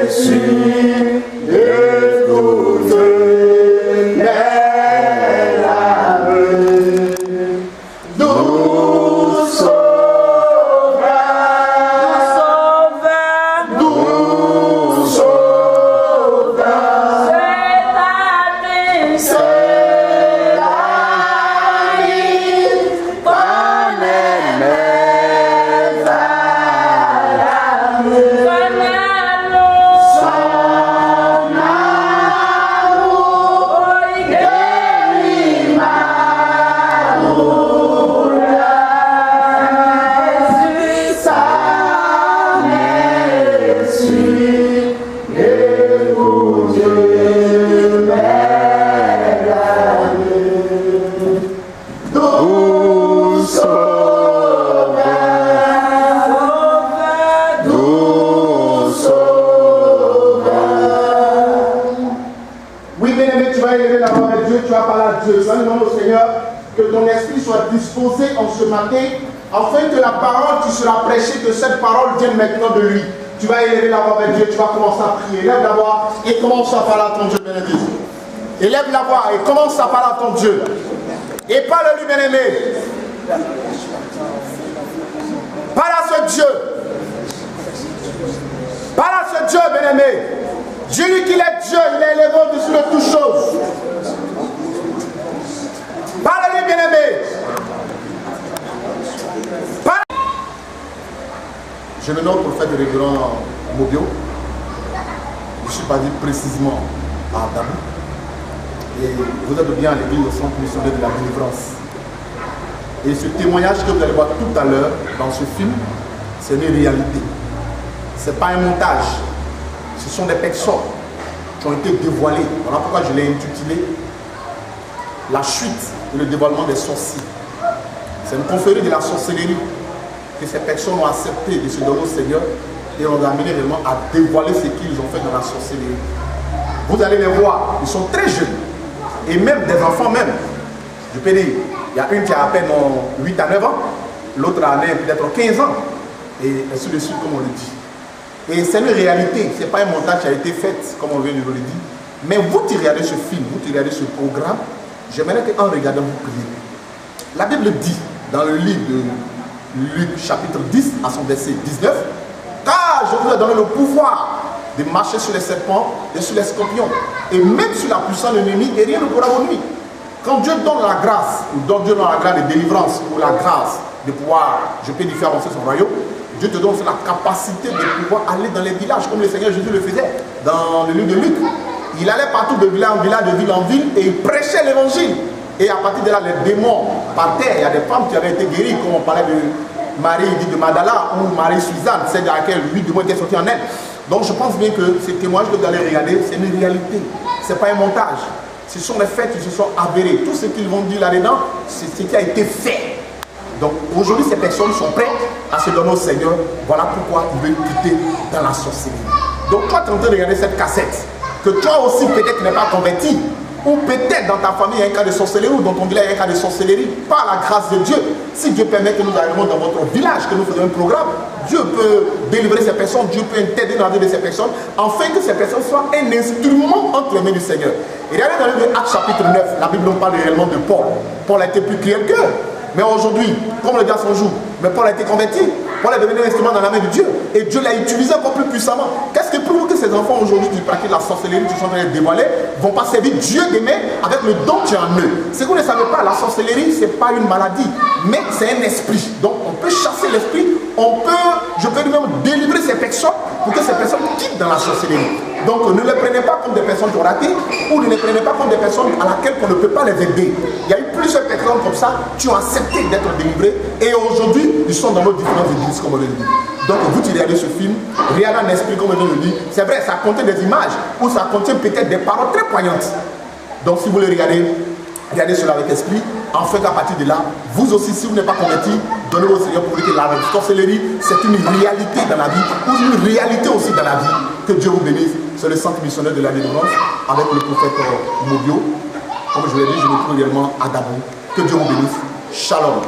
suis écouté. Disposé en ce matin, afin que la parole qui sera prêchée, que cette parole vienne maintenant de lui. Tu vas élever la voix vers Dieu, tu vas commencer à prier. Élève la voix et commence à parler à ton Dieu bien-aimé. Élève la voix et commence à parler à ton Dieu. Et parle-lui bien-aimé. Parle à ce Dieu. Parle à ce Dieu bien-aimé. Dis-lui qu'il est Dieu, il est élevé au-dessus de toutes choses. Parle-lui bien-aimé. Je me nomme prophète de révérend Mobio. Je suis basé précisément à Dabou. Et vous êtes bien à l'église au centre missionnaire de la délivrance. Et ce témoignage que vous allez voir tout à l'heure dans ce film, c'est une réalité. Ce n'est pas un montage. Ce sont des personnes qui ont été dévoilées. Voilà pourquoi je l'ai intitulé La chute et le dévoilement des sorciers. C'est une confrérie de la sorcellerie que ces personnes ont accepté de se donner au Seigneur et ont amené réellement à dévoiler ce qu'ils ont fait dans la sorcellerie. Vous allez les voir, ils sont très jeunes. Et même des enfants même. Je peux dire, il y a une qui a à peine 8 à 9 ans, l'autre a peut-être 15 ans. Et ainsi de suite, comme on le dit. Et c'est une réalité, ce n'est pas un montage qui a été fait, comme on vient de vous le dire. Mais vous qui regardez ce film, vous qui regardez ce programme, j'aimerais qu'en regardant vous priez. La Bible dit, dans le livre de Luc chapitre 10 à son verset 19, car je vous ai donné le pouvoir de marcher sur les serpents et sur les scorpions et même sur la puissance de l'ennemi et rien ne pourra vous nuire. Quand Dieu donne la grâce, ou Dieu donne la grâce de délivrance ou la grâce de pouvoir, je peux faire avancer son royaume, Dieu te donne la capacité de pouvoir aller dans les villages comme le Seigneur Jésus le faisait dans le livre de Luc. Il allait partout de village en village, de ville en ville et il prêchait l'évangile. Et à partir de là, les démons partaient. Il y a des femmes qui avaient été guéries, comme on parlait de Marie dit de Magdala ou Marie Suzanne, celle dans laquelle 8 démons étaient sortis en elle. Donc je pense bien que ces témoignages que vous allez regarder, c'est une réalité. Ce n'est pas un montage. Ce sont les faits qui se sont avérés. Tout ce qu'ils vont dire là-dedans, c'est ce qui a été fait. Donc aujourd'hui, ces personnes sont prêtes à se donner au Seigneur. Voilà pourquoi ils veulent quitter dans la sorcellerie. Donc toi, tu es en train de regarder cette cassette. Que toi aussi, peut-être, tu n'es pas converti. Ou peut-être dans ta famille, il y a un cas de sorcellerie, ou dans ton village, il y a un cas de sorcellerie. Par la grâce de Dieu, si Dieu permet que nous arrivions dans votre village, que nous faisons un programme, Dieu peut délivrer ces personnes, Dieu peut intervenir dans la vie de ces personnes, afin que ces personnes soient un instrument entre les mains du Seigneur. Et regardez dans le livre de Actes chapitre 9, la Bible nous parle réellement de Paul. Paul a été plus cruel qu'eux. Mais aujourd'hui, comme le gars son jour, mais Paul a été converti. Paul est devenu un instrument dans la main de Dieu. Et Dieu l'a utilisé encore plus puissamment. Qu'est-ce que prouve que ces enfants aujourd'hui qui pratiquent la sorcellerie, qui sont en train de dévoiler, vont pas servir Dieu aimé avec le don qui est en eux? Ce que vous ne savez pas, la sorcellerie, ce n'est pas une maladie, mais c'est un esprit. Donc on peut chasser l'esprit, je peux même délivrer ces personnes pour que ces personnes quittent dans la sorcellerie. Donc ne les prenez pas comme des personnes qui ont raté, ou ne les prenez pas comme des personnes à laquelle on ne peut pas les aider. Il y a eu plusieurs personnes comme ça qui ont accepté d'être délivrées et aujourd'hui ils sont dans nos différentes églises, comme on le dit. Donc vous qui regardez ce film, regardez un esprit comme on le dit. C'est vrai, ça contient des images ou ça contient peut-être des paroles très poignantes. Donc si vous le regardez, regardez cela avec esprit, afin qu'à partir de là, vous aussi, si vous n'êtes pas converti, donnez au Seigneur pour que la sorcellerie, c'est une réalité dans la vie, ou une réalité aussi dans la vie. Que Dieu vous bénisse. C'est le centre missionnaire de la délivrance avec le prophète Mobio. Comme je l'ai dit, je me trouve également à Dabou. Que Dieu vous bénisse. Shalom.